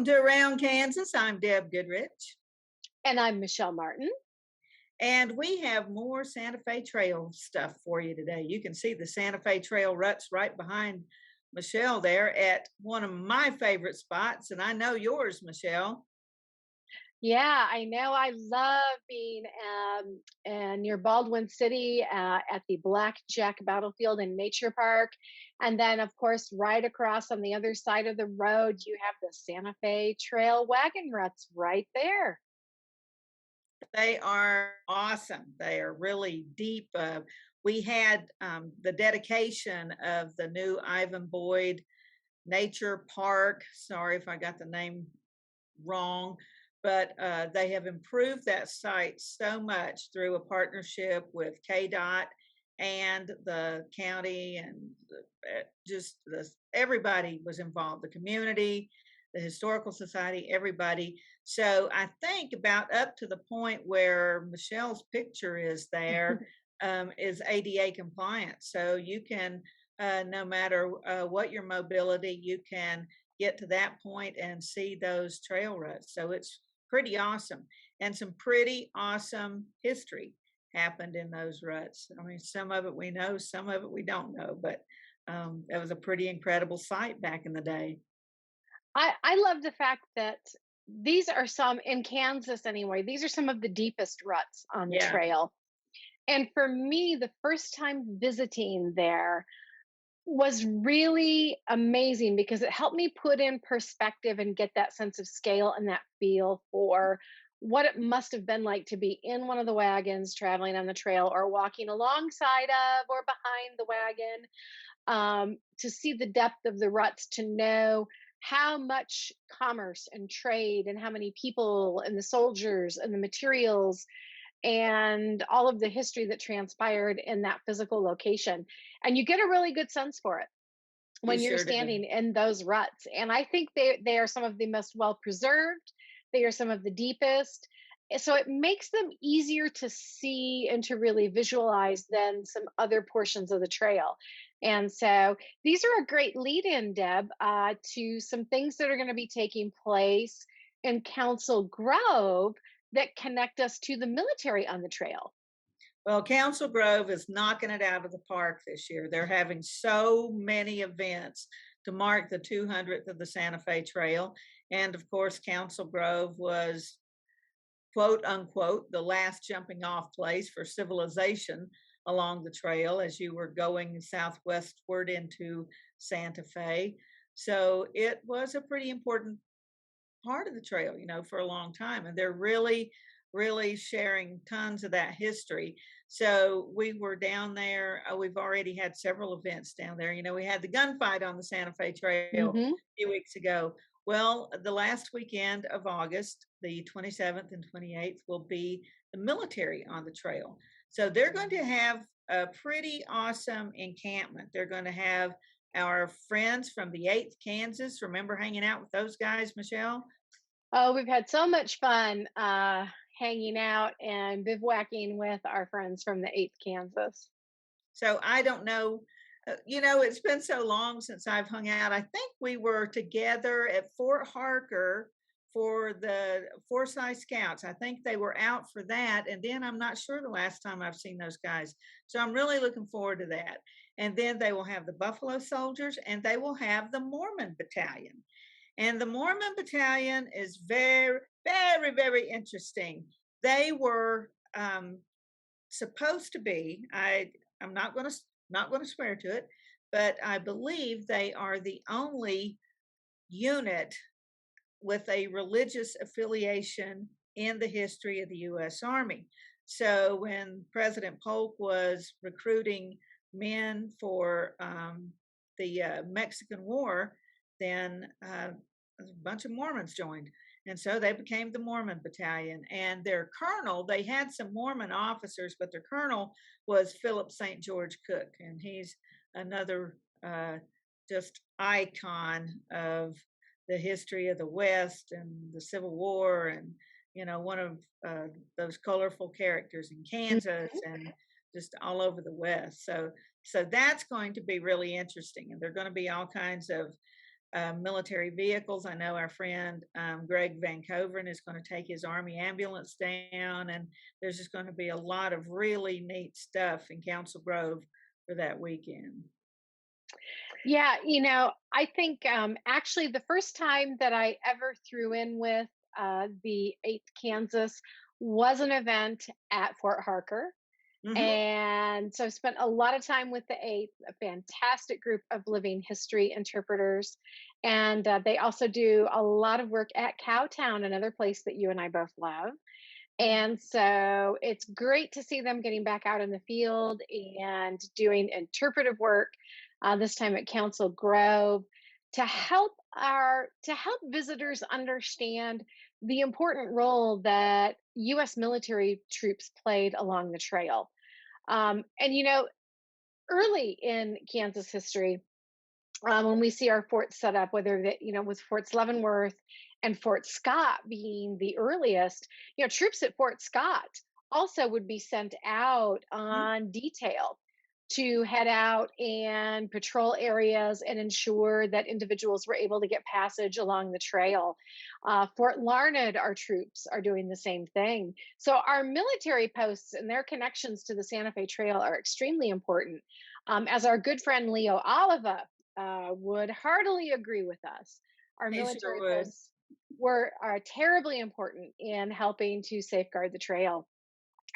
to Around Kansas. I'm Deb Goodrich. And I'm Michelle Martin. And we have more Santa Fe Trail stuff for you today. You can see the Santa Fe Trail ruts right behind Michelle there at one of my favorite spots. And I know yours, Michelle. Yeah, I know. I love being near Baldwin City at the Blackjack Battlefield and Nature Park. And then, of course, right across on the other side of the road, you have the Santa Fe Trail wagon ruts right there. They are awesome. They are really deep. We had the dedication of the new Ivan Boyd Nature Park. Sorry if I got the name wrong, but they have improved that site so much through a partnership with KDOT and the county, and everybody was involved, the community, the historical society, everybody. So I think about up to the point where Michelle's picture is there is ADA compliant. So you can, no matter what your mobility, you can get to that point and see those trail ruts. So it's pretty awesome, and some pretty awesome history happened in those ruts. I mean, some of it we know, some of it we don't know, but that was a pretty incredible site back in the day. I love the fact that these are some in Kansas anyway. These are some of the deepest ruts on the Yeah. trail. And for me, the first time visiting there was really amazing because it helped me put in perspective and get that sense of scale and that feel for what it must have been like to be in one of the wagons traveling on the trail or walking alongside of or behind the wagon, to see the depth of the ruts, to know how much commerce and trade and how many people and the soldiers and the materials and all of the history that transpired in that physical location. And you get a really good sense for it You when you're sure do. standing in those ruts. And I think they are some of the most well preserved. They are some of the deepest. So it makes them easier to see and to really visualize than some other portions of the trail. And so these are a great lead in, Deb, to some things that are going to be taking place in Council Grove that connect us to the military on the trail. Well, Council Grove is knocking it out of the park this year. They're having so many events to mark the 200th of the Santa Fe Trail. And of course, Council Grove was, quote unquote, the last jumping off place for civilization along the trail as you were going southwestward into Santa Fe. So it was a pretty important part of the trail, for a long time. And they're really, really sharing tons of that history. So we were down there. We've already had several events down there. We had the gunfight on the Santa Fe Trail a Hmm. few weeks ago. Well, the last weekend of August, the 27th and 28th, will be the military on the trail. So they're going to have a pretty awesome encampment. They're going to have our friends from the 8th Kansas. Remember hanging out with those guys, Michelle? Oh, we've had so much fun hanging out and bivouacking with our friends from the 8th Kansas. So I don't know. It's been so long since I've hung out. I think we were together at Fort Harker for the Forsyth Scouts. I think they were out for that. And then I'm not sure the last time I've seen those guys. So I'm really looking forward to that. And then they will have the Buffalo Soldiers, and they will have the Mormon Battalion. And the Mormon Battalion is very, very, very interesting. They were supposed to be, I'm not going to swear to it, but I believe they are the only unit with a religious affiliation in the history of the U.S. Army. So when President Polk was recruiting men for the Mexican War, then a bunch of Mormons joined. And so they became the Mormon Battalion. And their colonel, they had some Mormon officers, but their colonel was Philip St. George Cook. And he's another just icon of the history of the West and the Civil War, and one of those colorful characters in Kansas and just all over the West. So that's going to be really interesting, and there are going to be all kinds of military vehicles. I know our friend Greg Van Coveren is going to take his Army ambulance down, and there's just going to be a lot of really neat stuff in Council Grove for that weekend. Yeah, I think actually the first time that I ever threw in with the 8th Kansas was an event at Fort Harker. Hmm. And so I've spent a lot of time with the 8th, a fantastic group of living history interpreters. And they also do a lot of work at Cowtown, another place that you and I both love. And so it's great to see them getting back out in the field and doing interpretive work, this time at Council Grove, to help visitors understand the important role that U.S. military troops played along the trail. And early in Kansas history, when we see our forts set up, whether that with Forts Leavenworth and Fort Scott being the earliest, troops at Fort Scott also would be sent out on detail to head out and patrol areas and ensure that individuals were able to get passage along the trail. Fort Larned, our troops are doing the same thing. So our military posts and their connections to the Santa Fe Trail are extremely important. As our good friend Leo Oliva would heartily agree with us. Our He sure military would. posts are terribly important in helping to safeguard the trail.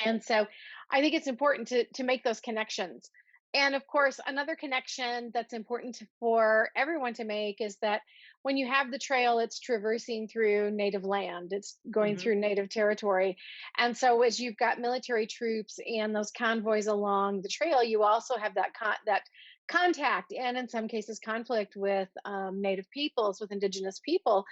And so I think it's important to make those connections. And of course, another connection that's important for everyone to make is that when you have the trail, it's traversing through native land, it's going Hmm. through native territory. And so as you've got military troops and those convoys along the trail, you also have that contact and in some cases conflict with native peoples, with indigenous people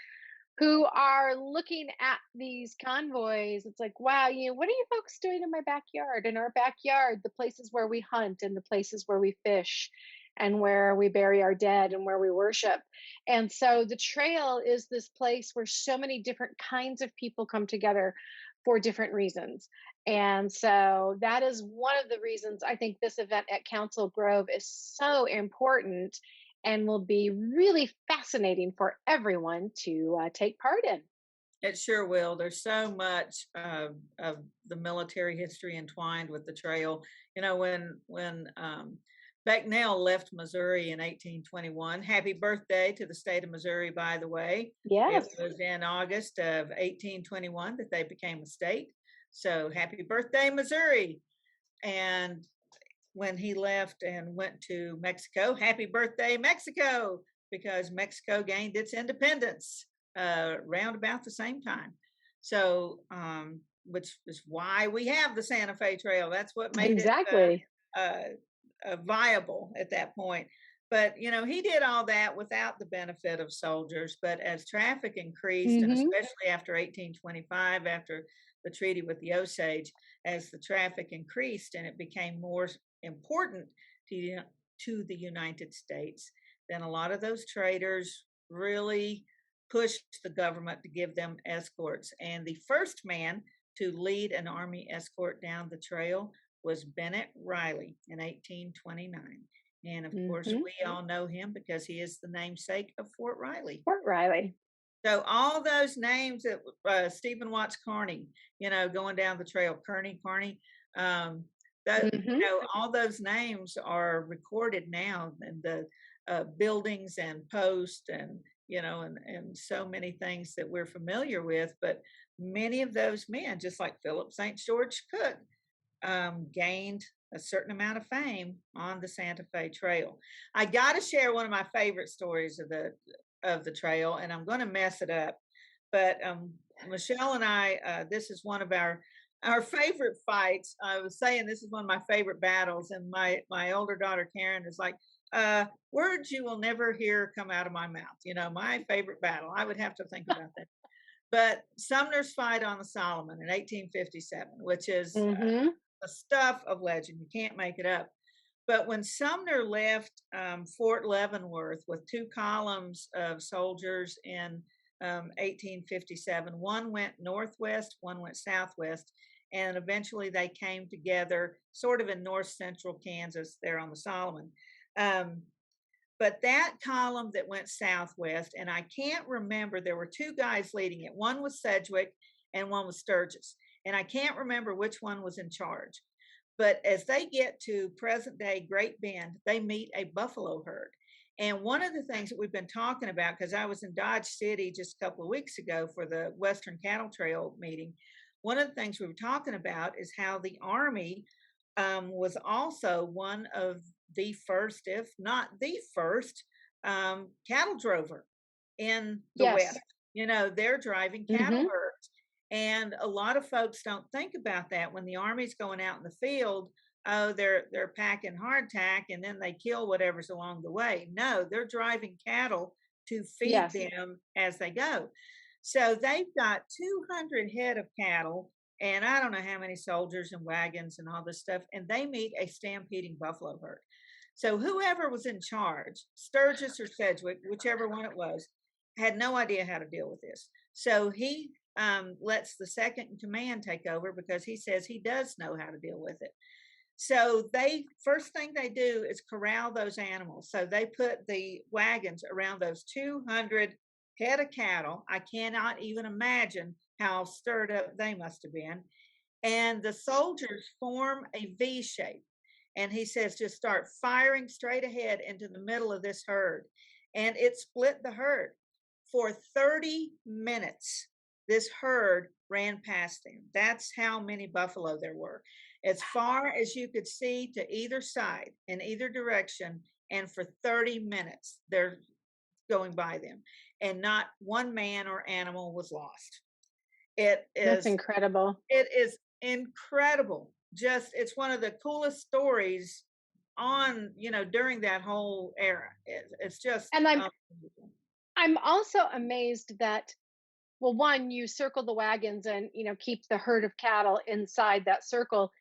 who are looking at these convoys. It's like, wow, what are you folks doing in my backyard? In our backyard, the places where we hunt and the places where we fish and where we bury our dead and where we worship. And so the trail is this place where so many different kinds of people come together for different reasons. And so that is one of the reasons I think this event at Council Grove is so important and will be really fascinating for everyone to take part in. It sure will. There's so much of the military history entwined with the trail. When Becknell left Missouri in 1821. Happy birthday to the state of Missouri, by the way. It Yes. was in August of 1821 that they became a state. So happy birthday, Missouri. And when he left and went to Mexico, happy birthday, Mexico, because Mexico gained its independence round about the same time. So, which is why we have the Santa Fe Trail. That's what made it Exactly. viable at that point. But he did all that without the benefit of soldiers. But as traffic increased, and Hmm. especially after 1825, after the treaty with the Osage, as the traffic increased and it became more important to to the United States, then a lot of those traders really pushed the government to give them escorts. And the first man to lead an army escort down the trail was Bennett Riley in 1829. And of course, Hmm. we all know him because he is the namesake of Fort Riley. Fort Riley. So all those names that Stephen Watts Kearney, going down the trail, Kearney, that Hmm. all those names are recorded now in the buildings and posts and and so many things that we're familiar with. But many of those men, just like Philip St. George Cook, gained a certain amount of fame on the Santa Fe Trail. I got to share one of my favorite stories of the trail, and I'm going to mess it up. But Michelle and I, this is one of our favorite fights. I was saying this is one of my favorite battles, and my older daughter Karen is like, words you will never hear come out of my mouth. My favorite battle. I would have to think about that. But Sumner's fight on the Solomon in 1857, which is Hmm. the stuff of legend. You can't make it up. But when Sumner left Fort Leavenworth with two columns of soldiers in 1857, one went northwest, one went southwest, and eventually they came together sort of in north central Kansas there on the Solomon. Um, But that column that went southwest, and I can't remember, there were two guys leading it. One was Sedgwick and one was Sturgis. And I can't remember which one was in charge. But as they get to present day Great Bend, they meet a buffalo herd. And one of the things that we've been talking about, because I was in Dodge City just a couple of weeks ago for the Western Cattle Trail meeting, one of the things we were talking about is how the Army was also one of the first, if not the first, cattle drover in the Yes. West. You know, they're driving cattle herds. And a lot of folks don't think about that when the Army's going out in the field. Oh, they're packing hardtack and then they kill whatever's along the way. No, they're driving cattle to feed Yes. them as they go. So they've got 200 head of cattle and I don't know how many soldiers and wagons and all this stuff, and they meet a stampeding buffalo herd. So whoever was in charge, Sturgis or Sedgwick, whichever one it was, had no idea how to deal with this. So he lets the second in command take over because he says he does know how to deal with it. So they first thing they do is corral those animals. So they put the wagons around those 200 head of cattle. I cannot even imagine how stirred up they must have been. And the soldiers form a V shape. And he says, just start firing straight ahead into the middle of this herd. And it split the herd. For 30 minutes, this herd ran past them. That's how many buffalo there were. As far as you could see to either side, in either direction, and for 30 minutes, they're going by them. And not one man or animal was lost. That's incredible. It is incredible. Just it's one of the coolest stories on, you know, during that whole era. It's just And I'm also amazed that, well, one, you circle the wagons and, keep the herd of cattle inside that circle.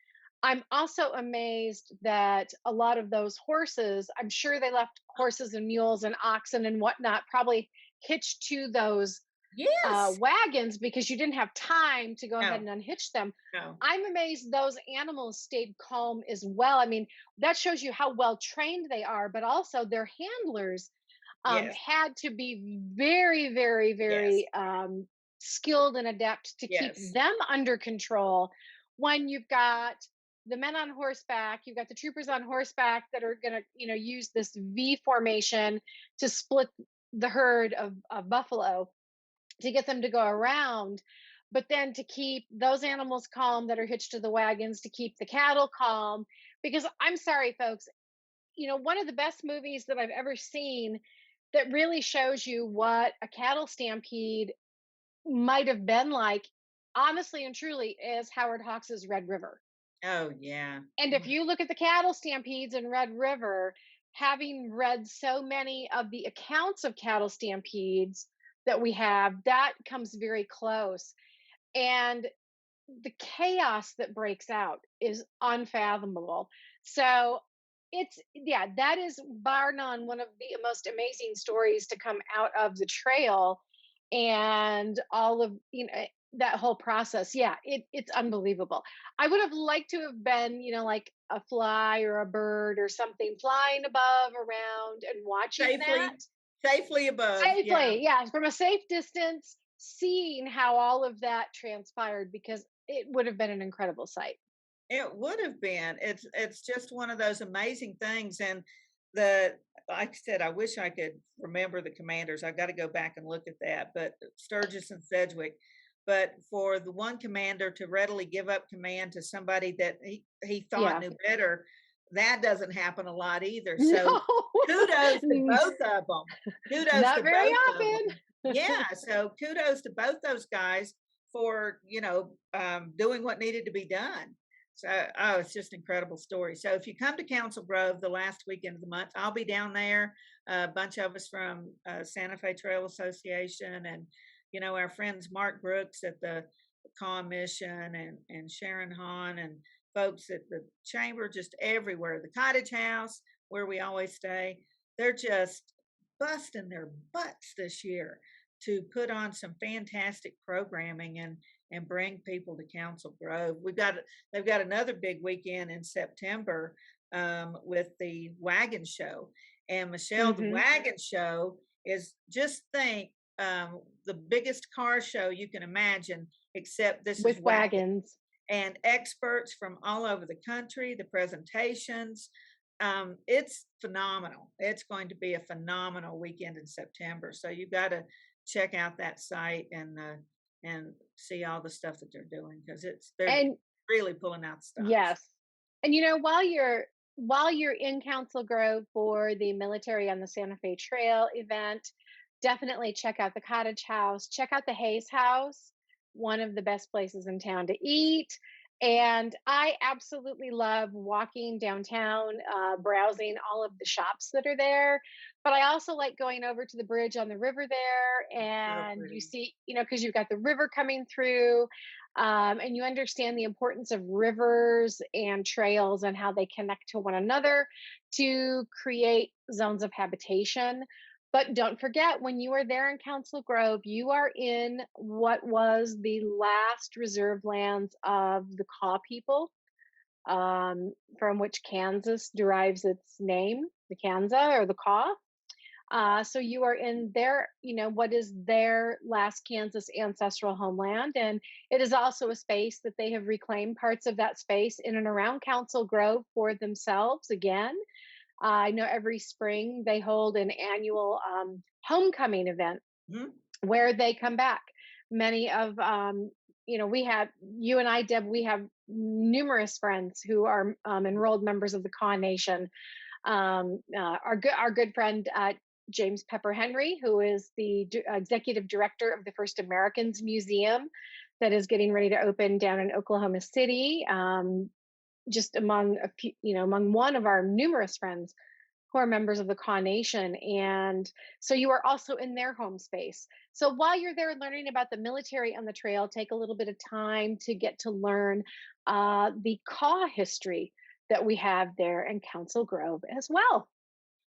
I'm also amazed that a lot of those horses, I'm sure they left horses and mules and oxen and whatnot, probably hitched to those yes. wagons because you didn't have time to go ahead No, and unhitch them. no. I'm amazed those animals stayed calm as well. I mean, that shows you how well trained they are, but also their handlers Yes, had to be very, very, yes, very skilled and adept to keep yes, them under control when you've got the men on horseback, you've got the troopers on horseback that are going to, use this V formation to split the herd of buffalo to get them to go around, but then to keep those animals calm that are hitched to the wagons, to keep the cattle calm. Because I'm sorry, folks, one of the best movies that I've ever seen that really shows you what a cattle stampede might have been like, honestly and truly, is Howard Hawks's Red River. oh yeah. And if Mm. you look at the cattle stampedes in Red River, having read so many of the accounts of cattle stampedes that we have, that comes very close. And the chaos that breaks out is unfathomable. So yeah, that is bar none one of the most amazing stories to come out of the trail, and all of that whole process. Yeah, it's unbelievable. I would have liked to have been, like a fly or a bird or something flying above around and watching that Safely, safely above, yeah. safely, yeah, from a safe distance, seeing how all of that transpired, because it would have been an incredible sight. It would have been. It's just one of those amazing things. And the like I said, I wish I could remember the commanders. I got to go back and look at that. But Sturgis and Sedgwick. But for the one commander to readily give up command to somebody that he thought Yeah. knew better, that doesn't happen a lot either. So No. kudos to both of them. Kudos Not to very both of often. them. Yeah. So kudos to both those guys for doing what needed to be done. So, oh, it's just an incredible story. So, if you come to Council Grove the last weekend of the month, I'll be down there. A bunch of us from Santa Fe Trail Association, and our friends Mark Brooks at the Commission, and Sharon Hahn, and folks at the Chamber, just everywhere. The Cottage House, where we always stay, they're just busting their butts this year to put on some fantastic programming and bring people to Council Grove. They've got another big weekend in September with the Wagon Show. And Michelle, the Mm-hmm. Wagon Show is, just think, the biggest car show you can imagine, except this With is wagon. wagons. And experts from all over the country, the presentations. It's phenomenal. It's going to be a phenomenal weekend in September. So you've got to check out that site and see all the stuff that they're doing, because they're And really pulling out stuff. yes. And while you're in Council Grove for the Military on the Santa Fe Trail event, definitely check out the Cottage House, check out the Hayes House, one of the best places in town to eat. And I absolutely love walking downtown, browsing all of the shops that are there. But I also like going over to the bridge on the river there, and you see, because you've got the river coming through, and you understand the importance of rivers and trails and how they connect to one another to create zones of habitation. But don't forget, when you are there in Council Grove, you are in what was the last reserve lands of the Kaw people, from which Kansas derives its name, the Kansa or the Kaw. So you are in their, what is their last Kansas ancestral homeland. And it is also a space that they have reclaimed parts of that space in and around Council Grove for themselves again. I know every spring they hold an annual homecoming event where they come back. Many of, we have, you and I, Deb, we have numerous friends who are enrolled members of the Kaw Nation. Our good friend, James Pepper Henry, who is the executive director of the First Americans Museum that is getting ready to open down in Oklahoma City. Just among one of our numerous friends who are members of the Kaw Nation. And so you are also in their home space. So while you're there learning about the military on the trail, take a little bit of time to get to learn the Kaw history that we have there in Council Grove as well.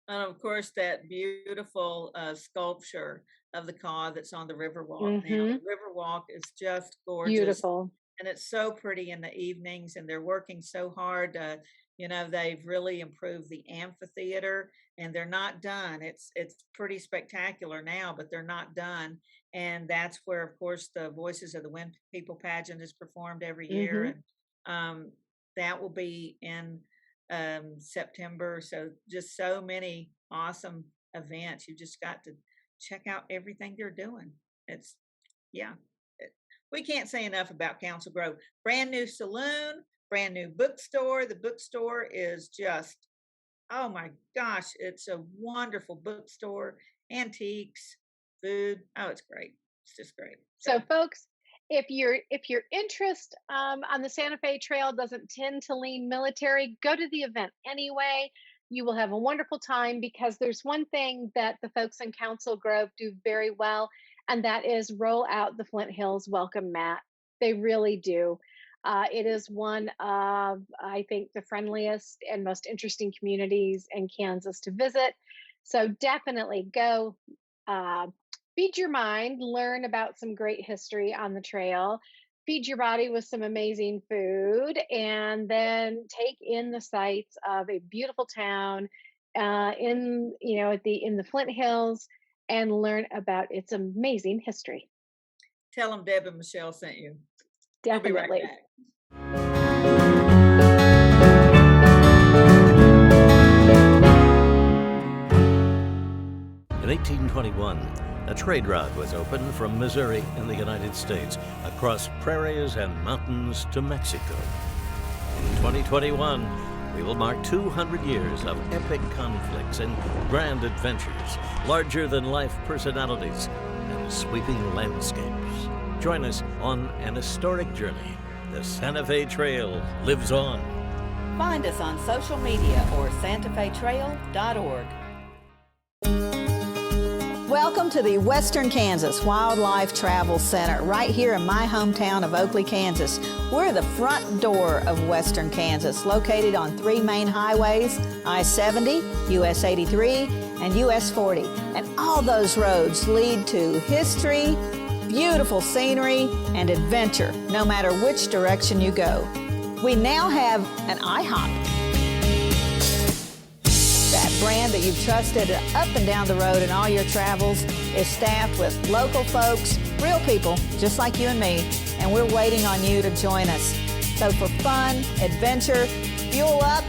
And of course, that beautiful sculpture of the Kaw that's on the Riverwalk now. The Riverwalk is just gorgeous. Beautiful. And it's so pretty in the evenings, and they're working so hard. They've really improved the amphitheater, and they're not done. It's pretty spectacular now, but they're not done. And that's where, of course, the Voices of the Wind People pageant is performed every year. And that will be in September. So just so many awesome events. You just got to check out everything they're doing. We can't say enough about Council Grove. Brand new saloon, brand new bookstore. The bookstore is just, oh my gosh, it's a wonderful bookstore. Antiques, food. Oh, it's great. It's just great. So folks, if your interest on the Santa Fe Trail doesn't tend to lean military, go to the event anyway. You will have a wonderful time, because there's one thing that the folks in Council Grove do very well, and that is roll out the Flint Hills welcome mat. They really do. It is one of, I think, the friendliest and most interesting communities in Kansas to visit. So definitely go feed your mind, learn about some great history on the trail, feed your body with some amazing food, and then take in the sights of a beautiful town in the Flint Hills, and learn about its amazing history. Tell them Deb and Michelle sent you. Definitely. We'll be right back. In 1821, a trade route was opened from Missouri in the United States across prairies and mountains to Mexico. In 2021, we will mark 200 years of epic conflicts and grand adventures, larger-than-life personalities, and sweeping landscapes. Join us on an historic journey. The Santa Fe Trail lives on. Find us on social media or santafetrail.org. Welcome to the Western Kansas Wildlife Travel Center, right here in my hometown of Oakley, Kansas. We're the front door of Western Kansas, located on 3 main highways, I-70, US 83, and US 40. And all those roads lead to history, beautiful scenery, and adventure, no matter which direction you go. We now have an IHOP. van that you've trusted up and down the road in all your travels is staffed with local folks, real people just like you and me, and we're waiting on you to join us. So for fun, adventure, fuel up,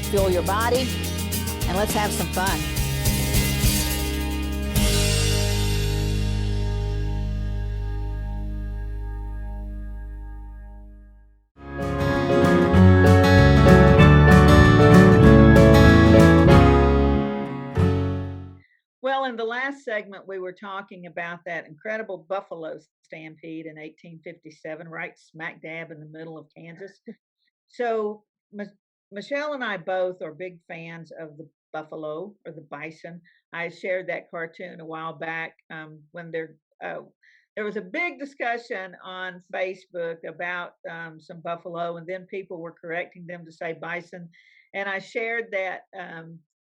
fuel your body, and let's have some fun. Well, in the last segment, we were talking about that incredible buffalo stampede in 1857, right smack dab in the middle of Kansas. So Michelle and I both are big fans of the buffalo or the bison. I shared that cartoon a while back when there was a big discussion on Facebook about some buffalo, and then people were correcting them to say bison. And I shared that.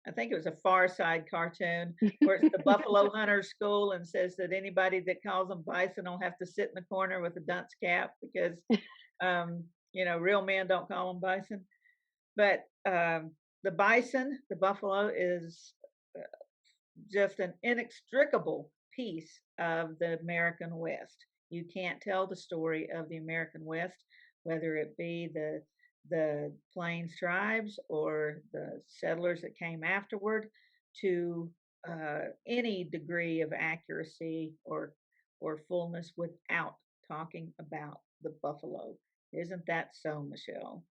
I think it was a Far Side cartoon where it's the Buffalo Hunter School and says that anybody that calls them bison will have to sit in the corner with a dunce cap because, real men don't call them bison. But the bison, the buffalo, is just an inextricable piece of the American West. You can't tell the story of the American West, whether it be the Plains tribes or the settlers that came afterward, to any degree of accuracy or fullness without talking about the buffalo. Isn't that so, Michelle?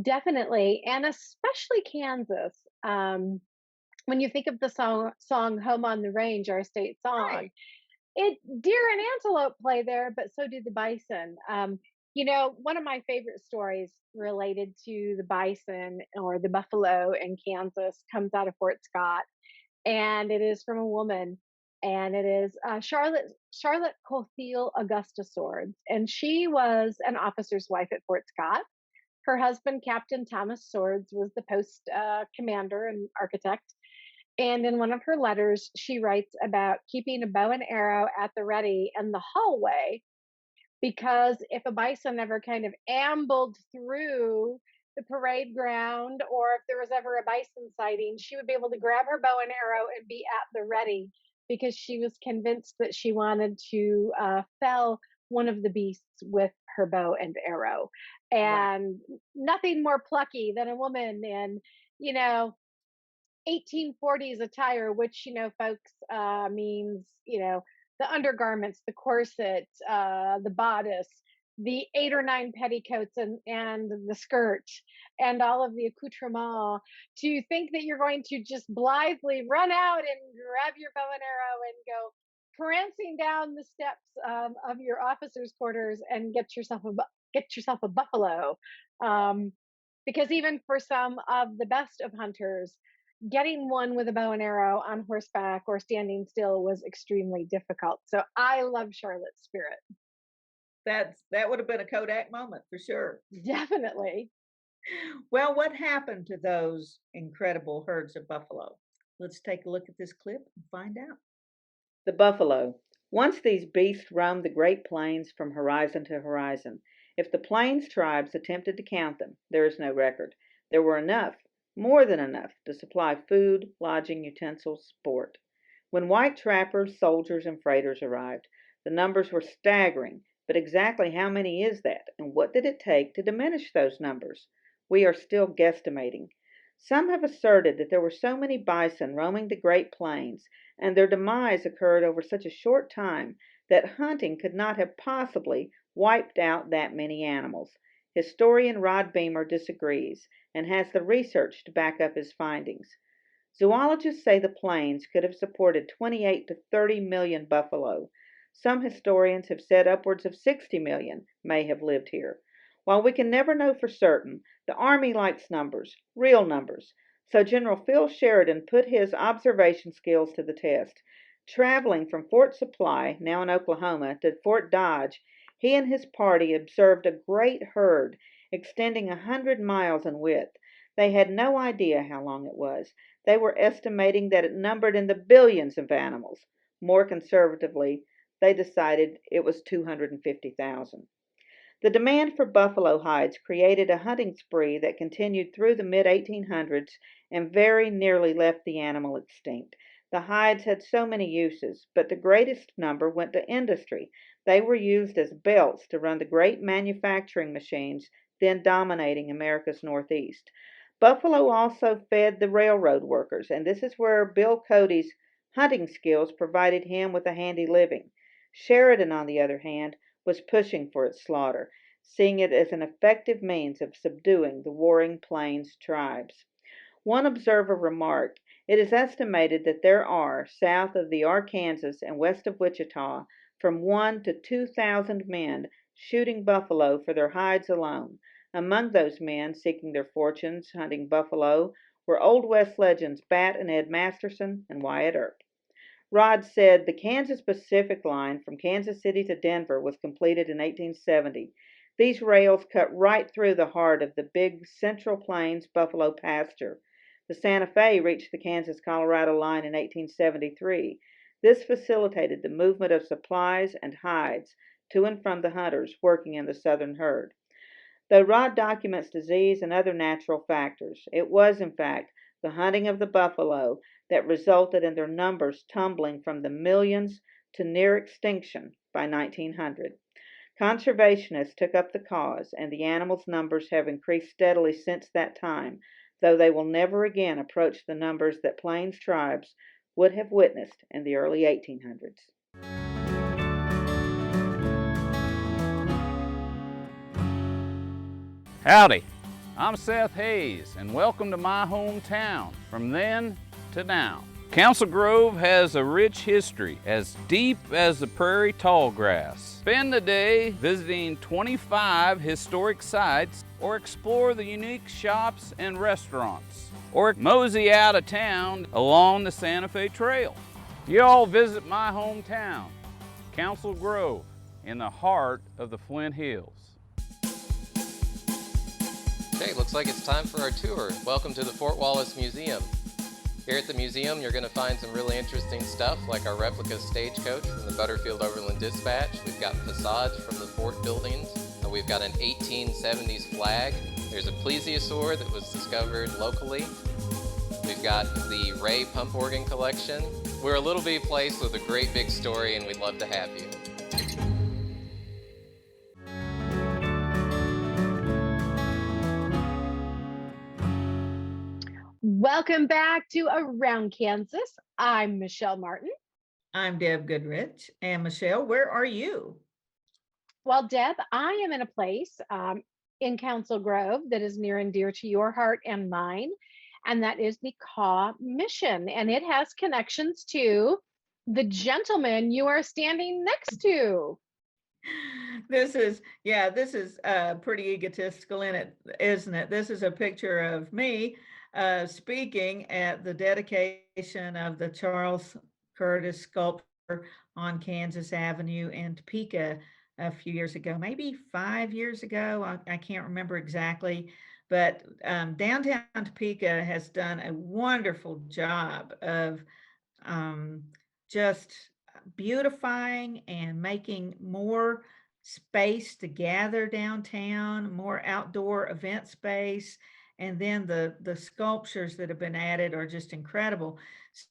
Definitely, and especially Kansas. When you think of the song "Home on the Range," our state song, Right. Deer and antelope play there, but so do the bison. One of my favorite stories related to the bison or the buffalo in Kansas comes out of Fort Scott, and it is from a woman, and it is Charlotte Cothiel Augusta Swords, and she was an officer's wife at Fort Scott. Her husband, Captain Thomas Swords, was the post commander and architect. And in one of her letters, she writes about keeping a bow and arrow at the ready in the hallway, because if a bison ever kind of ambled through the parade ground, or if there was ever a bison sighting, she would be able to grab her bow and arrow and be at the ready, because she was convinced that she wanted to fell one of the beasts with her bow and arrow. And nothing more plucky than a woman in, 1840s attire, which, folks, means, the undergarments, the corset, the bodice, the 8 or 9 petticoats and the skirt and all of the accoutrement, to think that you're going to just blithely run out and grab your bow and arrow and go prancing down the steps of your officers' quarters and get yourself a buffalo. Because even for some of the best of hunters, getting one with a bow and arrow on horseback or standing still was extremely difficult. So I love Charlotte's spirit. That would have been a Kodak moment for sure. Definitely. Well, what happened to those incredible herds of buffalo? Let's take a look at this clip and find out. The buffalo. Once these beasts roamed the Great Plains from horizon to horizon. If the Plains tribes attempted to count them, there is no record. There were enough, more than enough, to supply food, lodging, utensils, sport. When white trappers, soldiers, and freighters arrived, the numbers were staggering, but exactly how many is that, and what did it take to diminish those numbers? We are still guesstimating. Some have asserted that there were so many bison roaming the Great Plains, and their demise occurred over such a short time, that hunting could not have possibly wiped out that many animals. Historian Rod Beamer disagrees and has the research to back up his findings. Zoologists say the plains could have supported 28 to 30 million buffalo. Some historians have said upwards of 60 million may have lived here. While we can never know for certain, the Army likes numbers, real numbers. So General Phil Sheridan put his observation skills to the test. Traveling from Fort Supply, now in Oklahoma, to Fort Dodge, he and his party observed a great herd extending 100 miles in width. They had no idea how long it was. They were estimating that it numbered in the billions of animals. More conservatively, they decided it was 250,000. The demand for buffalo hides created a hunting spree that continued through the mid-1800s and very nearly left the animal extinct. The hides had so many uses, but the greatest number went to industry. They were used as belts to run the great manufacturing machines then dominating America's Northeast. Buffalo also fed the railroad workers, and this is where Bill Cody's hunting skills provided him with a handy living. Sheridan, on the other hand, was pushing for its slaughter, seeing it as an effective means of subduing the warring Plains tribes. One observer remarked, "It is estimated that there are, south of the Arkansas and west of Wichita, from 1 to 2,000 men shooting buffalo for their hides alone. Among those men seeking their fortunes hunting buffalo were Old West legends Bat and Ed Masterson and Wyatt Earp." Rod said the Kansas Pacific line from Kansas City to Denver was completed in 1870. These rails cut right through the heart of the big Central Plains buffalo pasture. The Santa Fe reached the Kansas-Colorado line in 1873. This facilitated the movement of supplies and hides to and from the hunters working in the southern herd. Though Rod documents disease and other natural factors, it was, in fact, the hunting of the buffalo that resulted in their numbers tumbling from the millions to near extinction by 1900. Conservationists took up the cause, and the animals' numbers have increased steadily since that time, though they will never again approach the numbers that Plains tribes would have witnessed in the early 1800s. Howdy, I'm Seth Hayes, and welcome to my hometown, from then to now. Council Grove has a rich history, as deep as the prairie tallgrass. Spend the day visiting 25 historic sites, or explore the unique shops and restaurants, or mosey out of town along the Santa Fe Trail. You all visit my hometown, Council Grove, in the heart of the Flint Hills. Okay, looks like it's time for our tour. Welcome to the Fort Wallace Museum. Here at the museum, you're going to find some really interesting stuff, like our replica stagecoach from the Butterfield Overland Dispatch. We've got facades from the fort buildings. We've got an 1870s flag. There's a plesiosaur that was discovered locally. We've got the Ray pump organ collection. We're a little bitty place with a great big story, and we'd love to have you. Welcome back to Around Kansas. I'm Michelle Martin. I'm Deb Goodrich. And Michelle, where are you? Well, Deb, I am in a place in Council Grove that is near and dear to your heart and mine, and that is the Kaw Mission, and it has connections to the gentleman you are standing next to. This is pretty egotistical in it, isn't it? This is a picture of me speaking at the dedication of the Charles Curtis sculpture on Kansas Avenue in Topeka a few years ago, maybe 5 years ago. I can't remember exactly, but downtown Topeka has done a wonderful job of just beautifying and making more space to gather downtown, more outdoor event space. And then the sculptures that have been added are just incredible.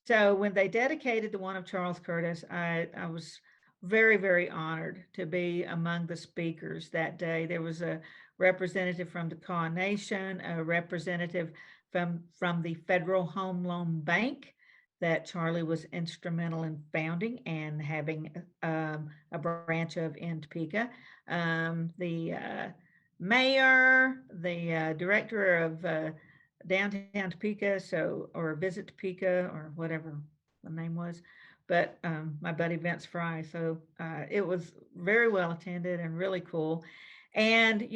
So when they dedicated the one of Charles Curtis, I was very, very honored to be among the speakers that day. There was a representative from the Kaw Nation, a representative from the Federal Home Loan Bank that Charley was instrumental in founding and having a branch of in Topeka. The mayor, the director of downtown Topeka, or Visit Topeka, or whatever the name was, but my buddy Vince Fry. So it was very well attended and really cool. And,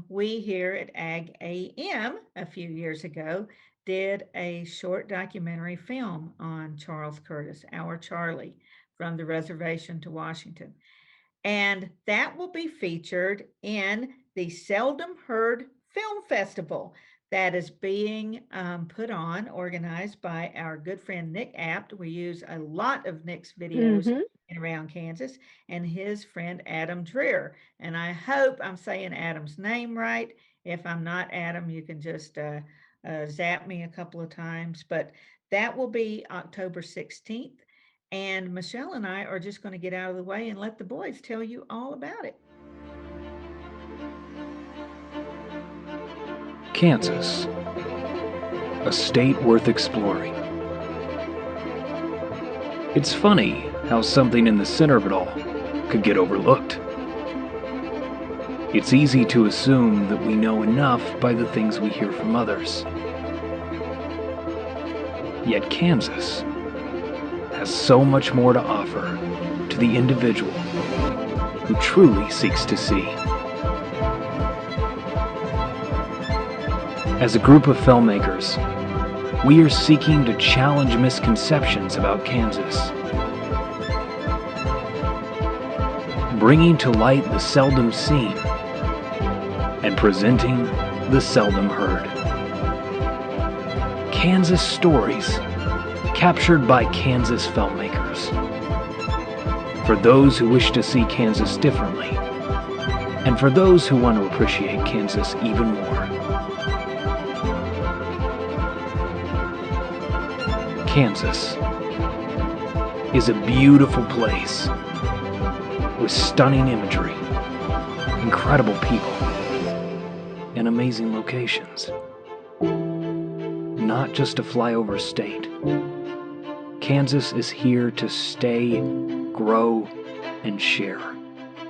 we here at Ag AM a few years ago did a short documentary film on Charles Curtis, our Charley, from the reservation to Washington. And that will be featured in the Seldom Heard Film Festival that is being organized by our good friend Nick Apt. We use a lot of Nick's videos in around Kansas, and his friend Adam Dreer. And I hope I'm saying Adam's name right. If I'm not Adam, you can just zap me a couple of times. But that will be October 16th. And Michelle and I are just going to get out of the way and let the boys tell you all about it. Kansas, a state worth exploring. It's funny how something in the center of it all could get overlooked. It's easy to assume that we know enough by the things we hear from others. Yet Kansas has so much more to offer to the individual who truly seeks to see. As a group of filmmakers, we are seeking to challenge misconceptions about Kansas, bringing to light the seldom seen and presenting the seldom heard. Kansas stories captured by Kansas filmmakers. For those who wish to see Kansas differently, and for those who want to appreciate Kansas even more. Kansas is a beautiful place with stunning imagery, incredible people, and amazing locations. Not just a flyover state. Kansas is here to stay, grow, and share.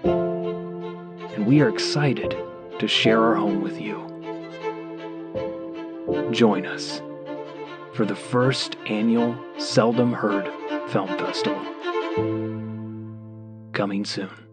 And we are excited to share our home with you. Join us for the first annual Seldom Heard Film Festival. Coming soon.